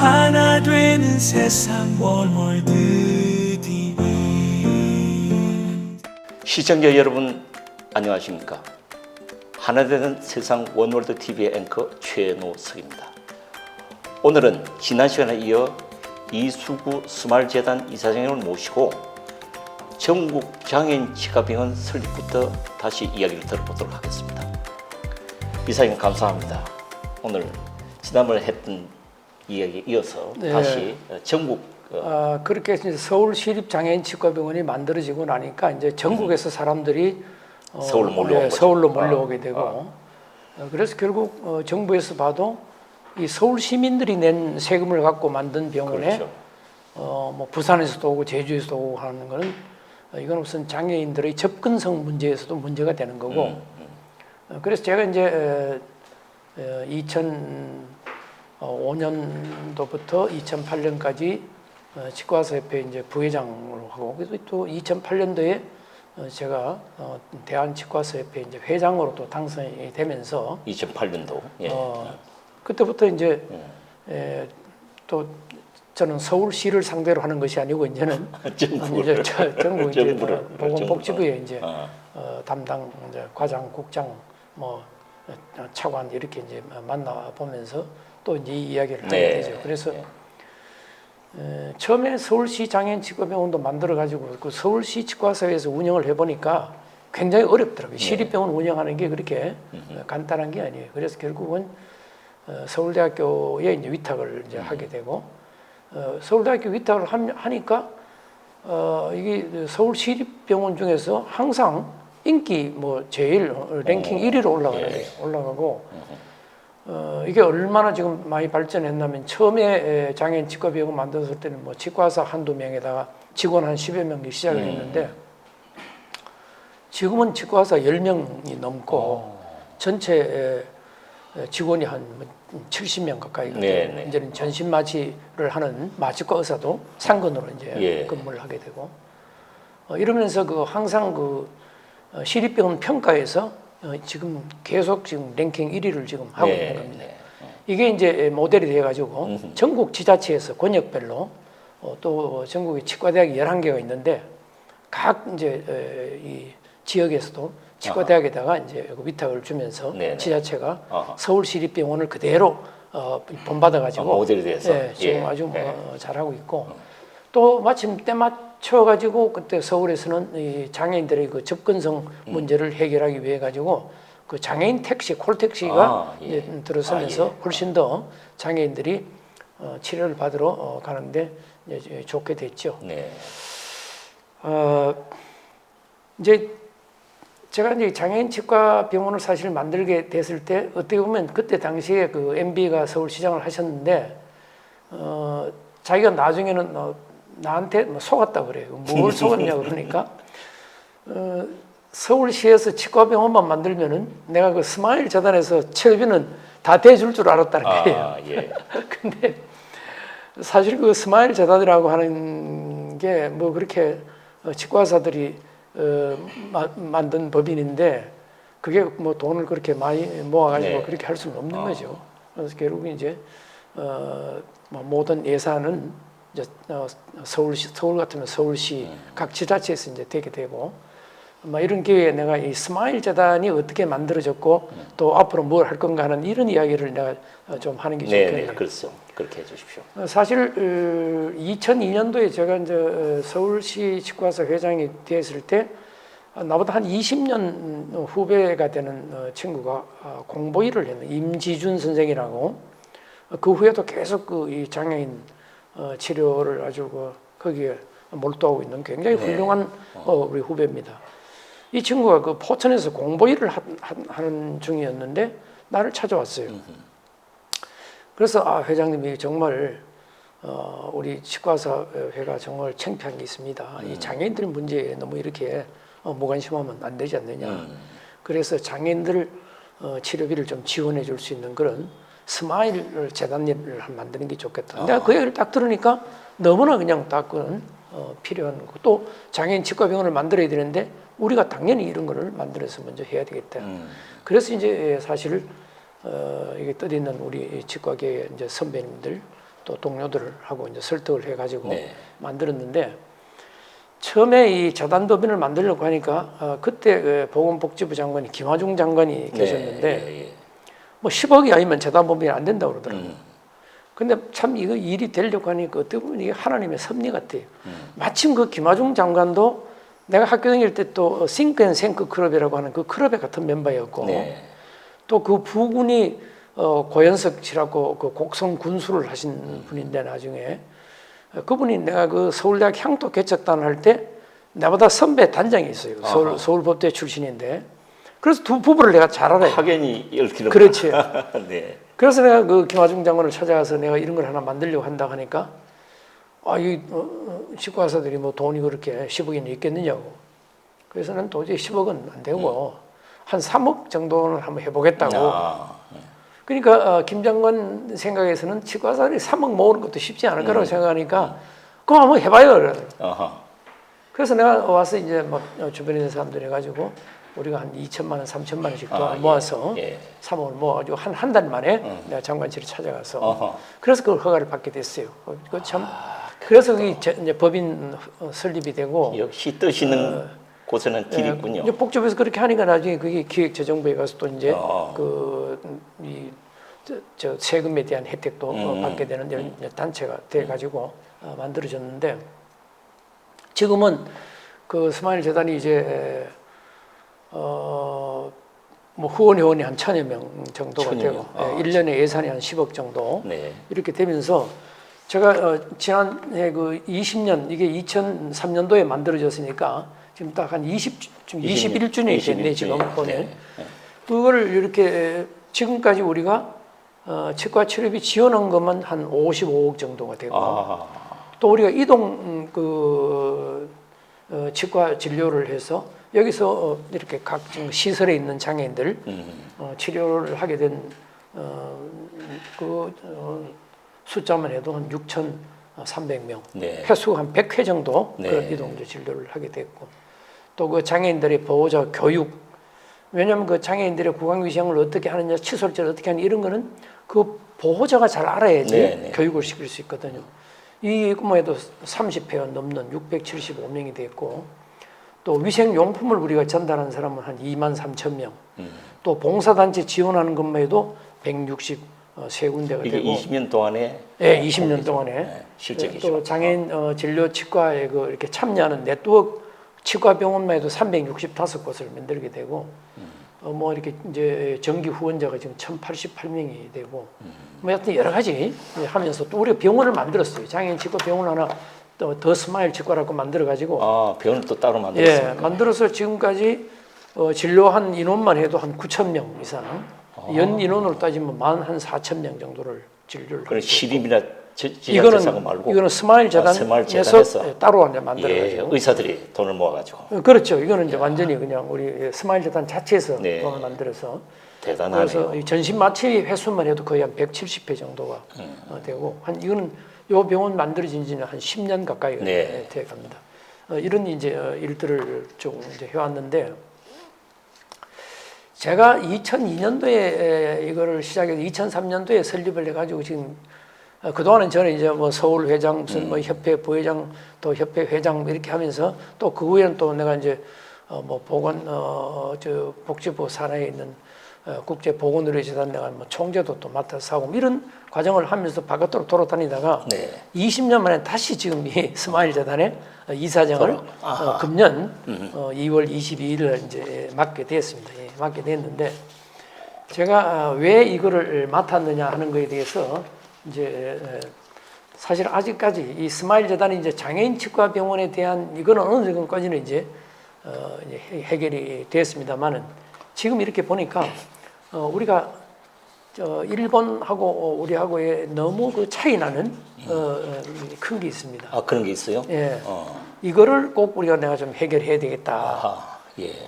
하나 되는 세상 월월드 TV. 시청자 여러분 안녕하십니까? 하나 되는 세상 원월드 TV의 앵커 최노석입니다. 오늘은 지난 시간에 이어 이수구 스마일재단 이사장님을 모시고 전국 장애인 치과병원 설립부터 다시 이야기를 들어보도록 하겠습니다. 이사장님 감사합니다. 오늘 지난번에 했던 이야기에 이어서 다시 전국 그렇게 이제 서울시립장애인 치과병원이 만들어지고 나니까 이제 전국에서 사람들이 서울로 몰려오게 되고 그래서 결국 정부에서 봐도 이 서울 시민들이 낸 세금을 갖고 만든 병원에 그렇죠. 뭐 부산에서도 오고 제주에서도 오고 하는 거는 이건 우선 장애인들의 접근성 문제에서도 문제가 되는 거고 그래서 제가 이제 2005년도부터 2008년까지 치과의사협회 이제 부회장으로 하고 그래서 또 2008년도에 제가 대한치과의사협회 이제 회장으로 또 당선이 되면서 2008년도 그때부터 이제 또 저는 서울시를 상대로 하는 것이 아니고 이제는 이제 전국 이제 보건복지부에 이제 담당 이제 과장, 국장, 뭐 차관 이렇게 이제 만나 보면서 또 이제 이 이야기를 하게 되죠. 그래서 처음에 서울시 장애인 치과병원도 만들어 가지고 그 서울시 치과사회에서 운영을 해보니까 굉장히 어렵더라고요. 시립병원 운영하는 게 그렇게 간단한 게 아니에요. 그래서 결국은 서울대학교에 이제 위탁을 이제 하게 되고 서울대학교 위탁을 하니까 이게 서울시립병원 중에서 항상 인기 뭐 제일 랭킹 1위로 올라가고 이게 얼마나 지금 많이 발전했냐면 처음에 장애인 치과병원 만들었을 때는 뭐 치과의사 한두 명에다가 직원 한 10여 명이 시작을 했는데 지금은 치과의사 10명이 넘고 전체 직원이 한 70명 가까이거든요. 이제는 전신마취를 하는 마취과 의사도 상근으로 이제 근무를 하게 되고 이러면서 그 항상 그 시립병원 평가에서 지금 계속 지금 랭킹 1위를 지금 하고 있는 겁니다. 이게 이제 모델이 돼가지고 전국 지자체에서 권역별로 또 전국에 치과대학이 11개가 있는데 각 이제 이 지역에서도 치과대학에다가 이제 위탁을 주면서 지자체가 서울시립병원을 그대로 본받아가지고 모델이 돼서 지금 아주 뭐 잘하고 있고 또 마침 때 맞춰가지고 그때 서울에서는 이 장애인들의 그 접근성 문제를 해결하기 위해 가지고 그 장애인 택시, 콜택시가 들어서면서 훨씬 더 장애인들이 치료를 받으러 가는데 이제 좋게 됐죠. 이제 제가 이제 장애인 치과 병원을 사실 만들게 됐을 때 어떻게 보면 그때 당시에 그 MB가 서울시장을 하셨는데 자기가 나중에는 나한테 속았다 그래요. 뭘 속았냐 그러니까 서울시에서 치과병원만 만들면은 내가 그 스마일 재단에서 체육비는 다 대줄 줄 알았다는 거예요. 근데 사실 그 스마일 재단이라고 하는 게 뭐 그렇게 치과의사들이 만든 법인인데 그게 뭐 돈을 그렇게 많이 모아가지고 그렇게 할 수는 없는 거죠. 그래서 결국 이제 모든 예산은 이제 서울 같으면 서울시 각 지자체에서 이제 되게 되고 이런 기회에 내가 이 스마일 재단이 어떻게 만들어졌고 또 앞으로 뭘 할 건가 하는 이런 이야기를 내가 좀 하는 게 좋겠네요. 그렇죠. 그렇게 해주십시오. 사실 2002년도에 제가 이제 서울시 치과의사 회장이 됐을 때 나보다 한 20년 후배가 되는 친구가 공보일을 했는 임지준 선생이라고 그 후에도 계속 그 이 장애인 치료를 아주 거기에 몰두하고 있는 굉장히 훌륭한 우리 후배입니다. 이 친구가 그 포천에서 공보일을 하는 중이었는데 나를 찾아왔어요. 그래서 회장님이 정말 우리 치과의사회가 정말 창피한 게 있습니다. 이 장애인들 문제에 너무 이렇게 무관심하면 안 되지 않느냐. 그래서 장애인들 치료비를 좀 지원해 줄 수 있는 그런 스마일 재단을 만드는 게 좋겠다. 내가 그 얘기를 딱 들으니까 너무나 그냥 딱 그건 필요한 거고 또 장애인 치과병원을 만들어야 되는데 우리가 당연히 이런 거를 만들어서 먼저 해야 되겠다. 그래서 이제 사실 이게 뜻있는 우리 치과계 이제 선배님들 또 동료들하고 이제 설득을 해가지고 네. 만들었는데 처음에 이 재단법인을 만들려고 하니까 그때 그 보건복지부 장관이 김화중 장관이 계셨는데 예. 뭐 10억이 아니면 재단법인이 안 된다고 그러더라고요. 근데 참 이거 일이 되려고 하니까 어떻게 보면 이게 하나님의 섭리 같아요. 마침 그 김화중 장관도 내가 학교 다닐 때 또 싱크앤생크 클럽이라고 하는 그 클럽에 같은 멤버였고 네. 또 그 부군이 고현석 씨라고 그 곡성 군수를 하신 분인데 나중에 그분이 내가 그 서울대학 향토 개척단 할 때 나보다 선배 단장이 있어요. 서울법대 출신인데 그래서 두 부부를 내가 잘 알아요. 확연히 얽히는. 그렇지. 네. 그래서 내가 그 김화중 장관을 찾아가서 내가 이런 걸 하나 만들려고 한다 하니까 이 치과의사들이 뭐 돈이 그렇게 10억이나 있겠느냐고. 그래서 난 도저히 10억은 안 되고 한 3억 정도는 한번 해보겠다고. 그러니까 김 장관 생각에서는 치과의사들이 3억 모으는 것도 쉽지 않을 거라고 생각하니까 그럼 한번 해봐요. 그래서 내가 와서 이제 막 주변에 있는 사람들 해가지고 우리가 한 2천만 원, 3천만 원씩 모아서 3억을 모아가지고 한 달 만에 내가 장관실을 찾아가서 그래서 그걸 허가를 받게 됐어요. 그 참 그래서 그게 이제 법인 설립이 되고 역시 뜨시는 곳에는 길이 있군요. 이제 복잡해서 그렇게 하니까 나중에 그게 기획재정부에 가서 또 이제 저 세금에 대한 혜택도 받게 되는 이제 단체가 돼가지고 만들어졌는데 지금은 그 스마일 재단이 이제 뭐 후원회원이 한 1,000여 명 정도가 되고 1년에 예산이 한 10억 정도 이렇게 되면서 제가 지난해 그 20년 이게 2003년도에 만들어졌으니까 지금 딱 한 21주년이 됐네 지금 보면 그거를 이렇게 지금까지 우리가 치과 치료비 지원한 것만 한 55억 정도가 되고 또 우리가 이동 치과 진료를 해서 여기서 이렇게 각 시설에 있는 장애인들 치료를 하게 된 숫자만 해도 한 6,300명, 횟수 한 100회 정도 그런 이동 진료를 하게 됐고 또 그 장애인들의 보호자 교육 왜냐하면 그 장애인들의 구강위생을 어떻게 하느냐, 칫솔질을 어떻게 하느냐 이런 거는 그 보호자가 잘 알아야지 교육을 시킬 수 있거든요. 이 뭐에도 30회가 넘는 675명이 됐고 또 위생용품을 우리가 전달하는 사람은 한 23,000명 또 봉사단체 지원하는 것만 해도 163군데가 이게 되고 20년 동안에 20년 동안에 실적이죠. 또 장애인 진료 치과에 이렇게 참여하는 네트워크 치과 병원만 해도 365곳을 만들게 되고 뭐 이렇게 이제 정기 후원자가 지금 1,088명이 되고 뭐 하여튼 여러 가지 하면서 또 우리가 병원을 만들었어요. 장애인 치과 병원 하나 또 더 스마일 치과라고 만들어 가지고 병원을 또 따로 만들었습니까? 만들어서 지금까지 진료한 인원만 해도 한 9,000명 이상 연 인원으로 따지면 한 4,000명 정도를 진료를 그럼 시립이나 지자체사고 말고 이거는 스마일 재단에서 따로 만들어가지고 의사들이 돈을 모아가지고 그렇죠. 이거는 이제 완전히 그냥 우리 스마일 재단 자체에서 돈을 만들어서 대단하네요. 그래서 이 전신 마취 횟수만 해도 거의 한 170회 정도가 되고 이거는 요 병원 만들어진 지는 한 10년 가까이 돼 갑니다. 이런 이제 일들을 좀 이제 해왔는데. 제가 2002년도에 이거를 시작해서 2003년도에 설립을 해가지고 지금 그동안은 저는 이제 뭐 서울 회장 무슨 뭐 협회 부회장 또 협회 회장 이렇게 하면서 또 그 후에는 또 내가 이제 뭐 보건 저 복지부 산하에 있는 국제보건의료재단 내가 뭐 총재도 또 맡아서 하고 이런 과정을 하면서 바깥으로 돌아다니다가 20년 만에 다시 지금 이 스마일 재단의 이사장을 금년 2월 22일을 이제 맡게 되었습니다. 맡게 됐는데 제가 왜 이거를 맡았느냐 하는 거에 대해서 이제 사실 아직까지 이 스마일 재단이 이제 장애인 치과 병원에 대한 이거는 어느 정도까지는 이제 해결이 되었습니다만은 지금 이렇게 보니까 우리가 일본하고 우리하고의 너무 그 차이 나는 큰 게 있습니다. 그런 게 있어요? 이거를 꼭 우리가 내가 좀 해결해야 되겠다.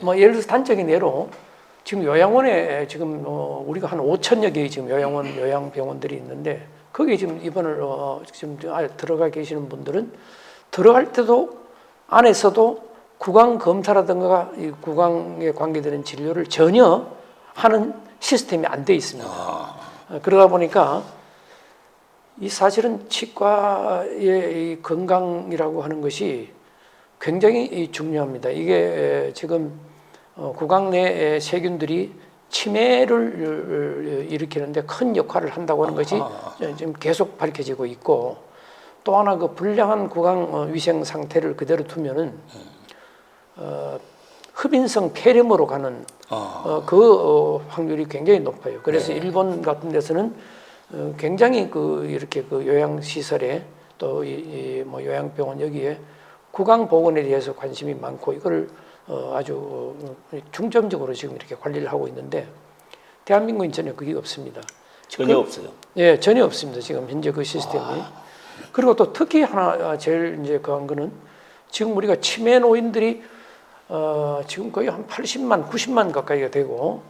뭐 예를 들어서 단적인 예로 지금 요양원에 지금 우리가 한 5,000여 개의 지금 요양병원들이 있는데 거기 지금 입원을 지금 들어가 계시는 분들은 들어갈 때도 안에서도 구강 검사라든가 이 구강에 관계되는 진료를 전혀 하는 시스템이 안 돼 있습니다. 그러다 보니까 이 사실은 치과의 이 건강이라고 하는 것이 굉장히 중요합니다. 이게 지금 구강 내 세균들이 치매를 일으키는데 큰 역할을 한다고 하는 것이 지금 계속 밝혀지고 있고, 또 하나 그 불량한 구강 위생 상태를 그대로 두면은 흡인성 폐렴으로 가는 확률이 굉장히 높아요. 그래서 네. 일본 같은 데서는 굉장히 이렇게 요양 시설에 또 뭐 요양병원 여기에 구강 보건에 대해서 관심이 많고 이걸 아주 중점적으로 지금 이렇게 관리를 하고 있는데, 대한민국은 전혀 그게 없습니다. 전혀 없어요. 예, 전혀 없습니다. 지금 현재 그 시스템이. 그리고 또 특히 하나 제일 이제 그한 거는, 지금 우리가 치매 노인들이 지금 거의 한 80만, 90만 가까이가 되고,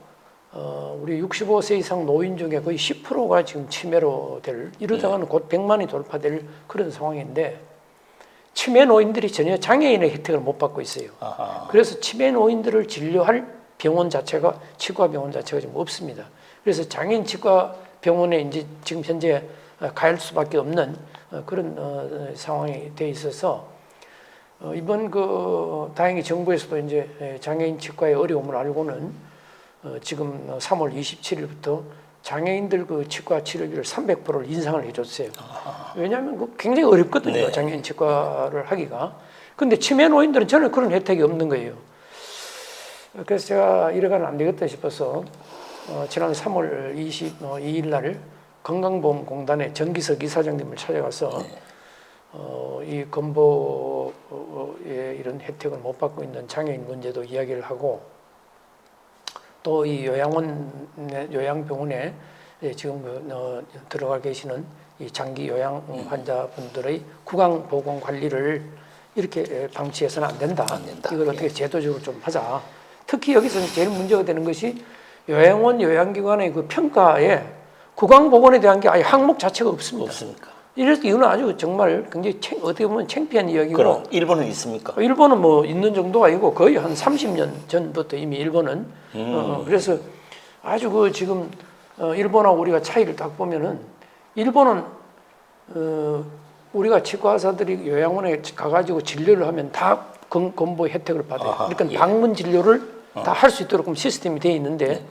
우리 65세 이상 노인 중에 거의 10%가 지금 치매로 이러다가는 곧 100만이 돌파될 그런 상황인데, 치매 노인들이 전혀 장애인의 혜택을 못 받고 있어요. 그래서 치매 노인들을 진료할 병원 자체가, 치과 병원 자체가 지금 없습니다. 그래서 장애인 치과 병원에 이제 지금 현재 갈 수밖에 없는 그런 상황이 돼 있어서, 이번 다행히 정부에서도 이제 장애인 치과의 어려움을 알고는 지금 3월 27일부터 장애인들 치과 치료비를 300%를 인상을 해줬어요. 왜냐하면 굉장히 어렵거든요. 네. 장애인 치과를 하기가. 근데 치매 노인들은 전혀 그런 혜택이 없는 거예요. 그래서 제가 이래가는 안 되겠다 싶어서 지난 3월 22일 날 건강보험공단의 정기석 이사장님을 찾아가서 이 건보의 이런 혜택을 못 받고 있는 장애인 문제도 이야기를 하고, 또 이 요양병원에 지금 들어가 계시는 이 장기 요양 환자분들의 구강 보건 관리를 이렇게 방치해서는 안 된다. 이걸 어떻게 제도적으로 좀 하자. 특히 여기서 제일 문제가 되는 것이 요양원, 요양기관의 그 평가에 구강 보건에 대한 게 아예 항목 자체가 없습니다. 없습니까? 이래서 이거는 아주 정말 굉장히 어떻게 보면 창피한 이야기고. 그럼 일본은 있습니까? 일본은 뭐 있는 정도가 아니고 거의 한 30년 전부터 이미 일본은 그래서 아주 지금 일본하고 우리가 차이를 딱 보면은, 일본은 우리가 치과 의사들이 요양원에 가가지고 진료를 하면 다 건보 혜택을 받아요. 그러니까 예. 방문 진료를 다 할 수 있도록 시스템이 되어 있는데,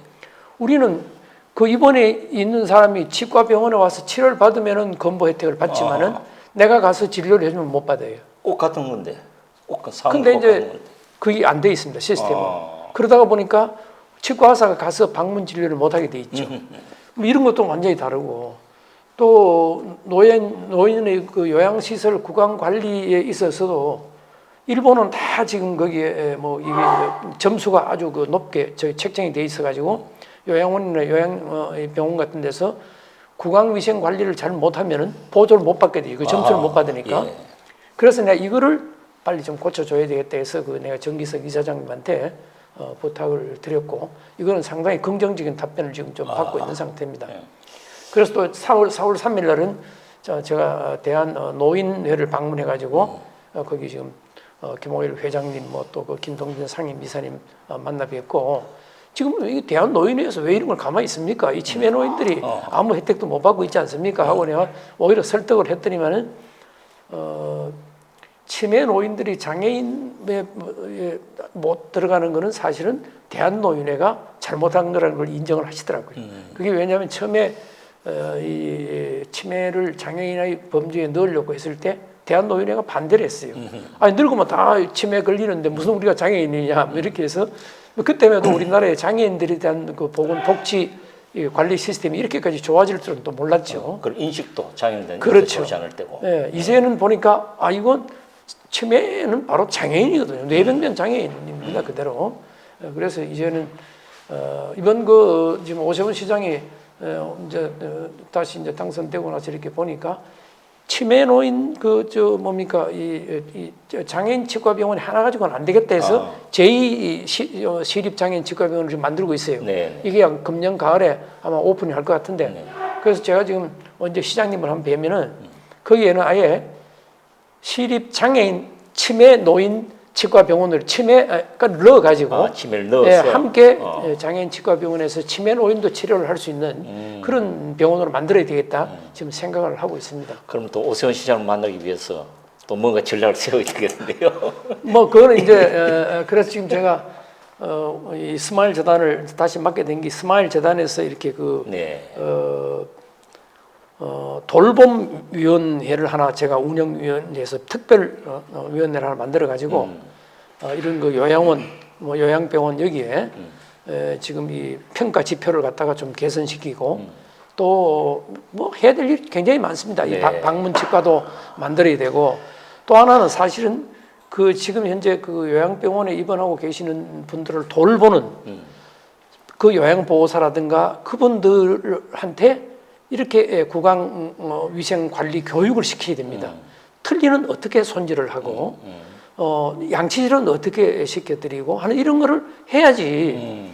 우리는 입원에 있는 사람이 치과 병원에 와서 치료를 받으면은 건보 혜택을 받지만은 내가 가서 진료를 해주면 못 받아요. 꼭 같은 건데. 근데 이제 그게 안 돼 있습니다, 시스템은. 그러다가 보니까 치과 의사가 가서 방문 진료를 못 하게 돼 있죠. 뭐 이런 것도 완전히 다르고, 또 노인의 요양시설 구강 관리에 있어서도 일본은 다 지금 거기에 뭐 이게 점수가 아주 높게 저희 책정이 돼 있어가지고, 요양원이나 요양병원 같은 데서 구강 위생 관리를 잘 못하면은 보조를 못 받게 돼요. 그 점수를 못 받으니까. 예. 그래서 내가 이거를 빨리 좀 고쳐줘야 되겠다 해서 내가 정기석 이사장님한테 부탁을 드렸고, 이거는 상당히 긍정적인 답변을 지금 좀 받고 있는 상태입니다. 예. 그래서 또 4월 3일 날은 제가 대한 노인회를 방문해가지고 거기 지금 김홍일 회장님, 또 김동진 상임 이사님 만나 뵙고, 지금 이 대한 노인회에서 왜 이런 걸 가만히 있습니까? 이 치매 노인들이 아무 혜택도 못 받고 있지 않습니까? 하고 내가 오히려 설득을 했더니만은 치매 노인들이 장애인에 못 들어가는 거는 사실은 대한 노인회가 잘못한 거라는 걸 인정을 하시더라고요. 그게 왜냐하면 처음에 이 치매를 장애인의 범주에 넣으려고 했을 때 대한 노인회가 반대를 했어요. 아니 늙으면 다 치매 걸리는데 무슨 우리가 장애인이냐 이렇게 해서, 그때에도 우리나라의 장애인들에 대한 보건 복지 관리 시스템이 이렇게까지 좋아질 줄은 또 몰랐죠. 그 인식도 장애인들은 그렇죠. 좋지 않을 때고. 네, 이제는 보니까 이건 치매는 바로 장애인이거든요. 뇌병변 장애인입니다, 그대로. 그래서 이제는 이번 지금 오세훈 시장이 다시 당선되고 나서 이렇게 보니까, 치매 노인 이 장애인 치과병원이 하나 가지고는 안 되겠다 해서 제2 시립 장애인 치과병원을 지금 만들고 있어요. 네네. 이게 금년 가을에 아마 오픈이 할 것 같은데, 네네. 그래서 제가 지금 언제 시장님을 한번 뵈면은 거기에는 아예 시립 장애인 치매 노인 치과 병원을 치매가 넣어가지고 치매를 넣어서 함께 장애인 치과 병원에서 치매 노인도 치료를 할 수 있는 그런 병원으로 만들어야 되겠다 지금 생각을 하고 있습니다. 그럼 또 오세훈 시장을 만나기 위해서 또 뭔가 전략을 세워야 되겠는데요. 뭐 그거는 이제 그래서 지금 제가 이 스마일 재단을 다시 맡게 된 게 스마일 재단에서 이렇게 그 네. 돌봄 위원회를 하나 제가 운영위원회에서 특별 위원회를 하나 만들어 가지고 이런 그 요양원, 뭐 요양병원 여기에 지금 이 평가 지표를 갖다가 좀 개선시키고 또 뭐 해야 될 일이 굉장히 많습니다. 네. 이 방문 치과도 만들어야 되고 또 하나는 사실은 그 지금 현재 그 요양병원에 입원하고 계시는 분들을 돌보는 그 요양보호사라든가 그분들한테 이렇게 구강 위생 관리 교육을 시켜야 됩니다. 틀니는 어떻게 손질을 하고 양치질은 어떻게 시켜드리고 하는 이런 거를 해야지.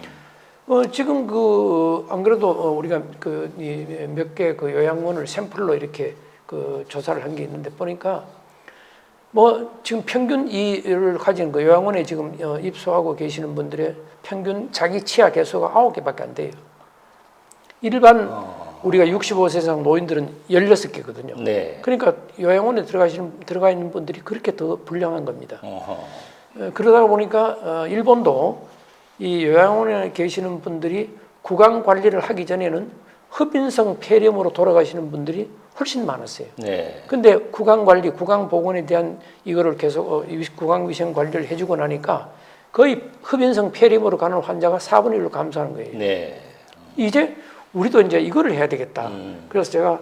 지금 그 안 그래도 우리가 그 몇 개 그 요양원을 샘플로 이렇게 그 조사를 한 게 있는데 보니까 뭐 지금 평균 이를 가진 그 요양원에 지금 입소하고 계시는 분들의 평균 자기 치아 개수가 9개밖에 안 돼요. 일반 우리가 65세 이상 노인들은 16개거든요. 네. 그러니까 요양원에 들어가 있는 분들이 그렇게 더 불량한 겁니다. 그러다 보니까 일본도 이 요양원에 계시는 분들이 구강 관리를 하기 전에는 흡인성 폐렴으로 돌아가시는 분들이 훨씬 많았어요. 네. 근데 구강 관리, 구강 보건에 대한 이거를 계속 구강 위생 관리를 해주고 나니까 거의 흡인성 폐렴으로 가는 환자가 4분의 1로 감소하는 거예요. 네. 이제 우리도 이제 이거를 해야 되겠다. 그래서 제가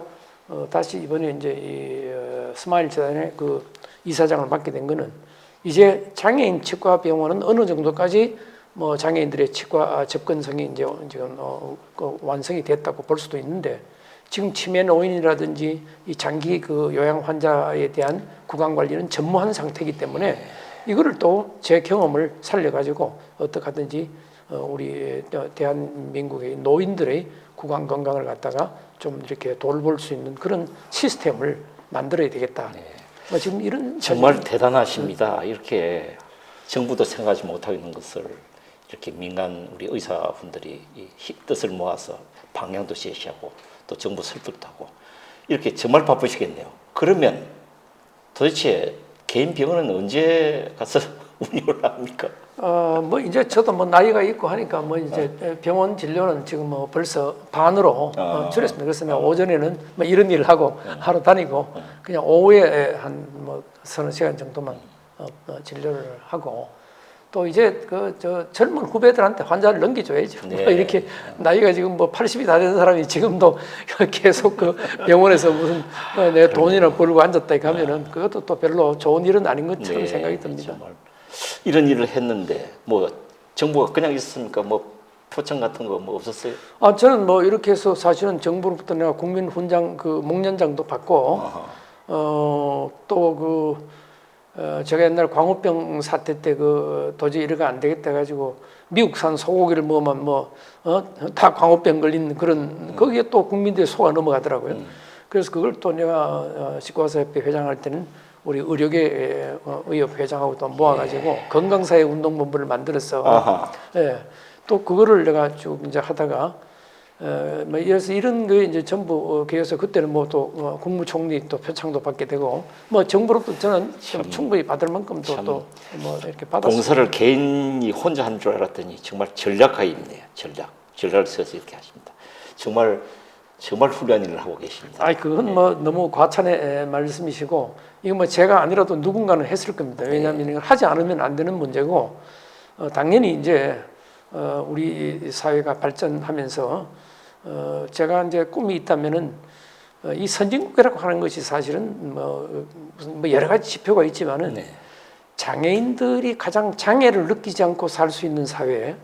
다시 이번에 이제 이 스마일 재단의 그 이사장을 맡게 된 거는 이제 장애인 치과 병원은 어느 정도까지 뭐 장애인들의 치과 접근성이 이제 지금 완성이 됐다고 볼 수도 있는데 지금 치매 노인이라든지 이 장기 그 요양 환자에 대한 구강 관리는 전무한 상태이기 때문에 이거를 또 제 경험을 살려가지고 어떻게 하든지 우리 대한민국의 노인들의 구강 건강을 갖다가 좀 이렇게 돌볼 수 있는 그런 시스템을 만들어야 되겠다. 뭐 지금 이런 정말 대단하십니다. 이렇게 정부도 생각하지 못하고 있는 것을 이렇게 민간 우리 의사분들이 이 뜻을 모아서 방향도 제시하고 또 정부 설득도 하고 이렇게 정말 바쁘시겠네요. 그러면 도대체 개인 병원은 언제 가서 운영을 합니까? 뭐 이제 저도 뭐 나이가 있고 하니까 뭐 이제 병원 진료는 지금 뭐 벌써 반으로 줄였습니다. 그래서 오전에는 뭐 이런 일을 하고 하루 다니고 그냥 오후에 한 뭐 서너 시간 정도만 진료를 하고 또 이제 그 저 젊은 후배들한테 환자를 넘겨줘야죠. 네. 이렇게 나이가 지금 뭐 80이 다 된 사람이 지금도 계속 그 병원에서 무슨 내 돈이나 벌고 앉았다 이렇게 하면은 그것도 또 별로 좋은 일은 아닌 것처럼 네, 생각이 듭니다. 정말. 이런 일을 했는데 뭐 정부가 그냥 있었습니까? 뭐 표창 같은 거 뭐 없었어요? 저는 뭐 이렇게 해서 사실은 정부로부터 내가 국민 훈장 그 목련장도 받고 또 제가 옛날 광우병 사태 때 그 도저히 이래가 안 되겠다 해가지고 미국산 소고기를 먹으면 다 광우병 걸린 그런 거기에 또 국민들의 소가 넘어가더라고요. 그래서 그걸 또 내가 치과의사협회 회장할 때는 우리 의료계 의협 회장하고 또 모아가지고 건강사회 운동본부를 만들었어. 예. 또 그거를 내가 쭉 이제 하다가 뭐 이래서 이런 게 이제 전부 계획해서 그때는 뭐 또 국무총리 또 표창도 받게 되고 뭐 정부로부터 저는 충분히 받을 만큼 또 뭐 이렇게 받았어요. 공사를 개인이 혼자 하는 줄 알았더니 정말 전략가 있네요. 전략을 써서 이렇게 하십니다. 정말 훌륭한 일을 하고 계십니다. 아이 그건 뭐 너무 과찬의 말씀이시고 이거 뭐 제가 아니라도 누군가는 했을 겁니다. 왜냐하면 이걸 하지 않으면 안 되는 문제고 당연히 이제 우리 사회가 발전하면서 제가 이제 꿈이 있다면은 이 선진국이라고 하는 것이 사실은 무슨 여러 가지 지표가 있지만은 장애인들이 가장 장애를 느끼지 않고 살 수 있는 사회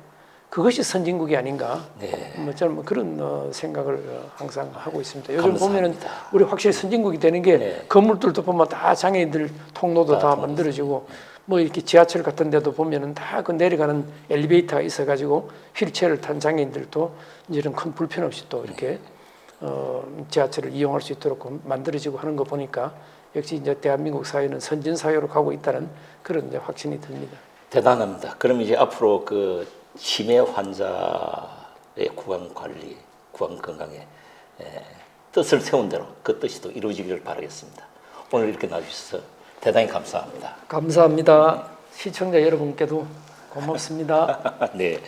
그것이 선진국이 아닌가. 뭐 저는 그런 생각을 항상 하고 있습니다. 요즘 감사합니다. 보면은 우리 확실히 선진국이 되는 게 건물들도 보면 다 장애인들 통로도 다 만들어지고 뭐 이렇게 지하철 같은 데도 보면은 다 그 내려가는 엘리베이터가 있어가지고 휠체어를 탄 장애인들도 이제 이런 큰 불편 없이 또 이렇게 지하철을 이용할 수 있도록 만들어지고 하는 거 보니까 역시 이제 대한민국 사회는 선진 사회로 가고 있다는 그런 이제 확신이 듭니다. 대단합니다. 그럼 이제 앞으로 그 치매 환자의 구강 관리, 구강 건강에 뜻을 세운 대로 그 뜻이 또 이루어지기를 바라겠습니다. 오늘 이렇게 나와주셔서 대단히 감사합니다. 감사합니다. 시청자 여러분께도 고맙습니다. 네,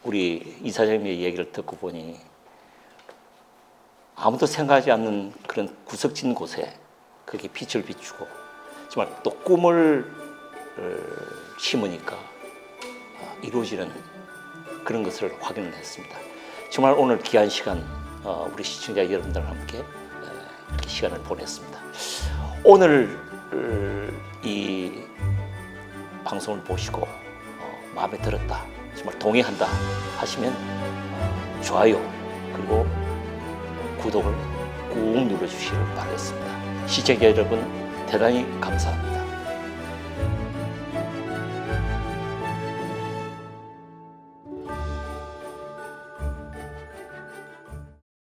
우리 이사장님의 얘기를 듣고 보니 아무도 생각하지 않는 그런 구석진 곳에 그게 빛을 비추고 정말 또 꿈을 심으니까 이루어지는 그런 것을 확인을 했습니다. 정말 오늘 귀한 시간 우리 시청자 여러분들과 함께 이렇게 시간을 보냈습니다. 오늘 이 방송을 보시고 마음에 들었다, 정말 동의한다 하시면 좋아요 그리고 구독을 꾹 눌러주시길 바라겠습니다. 시청자 여러분 대단히 감사합니다.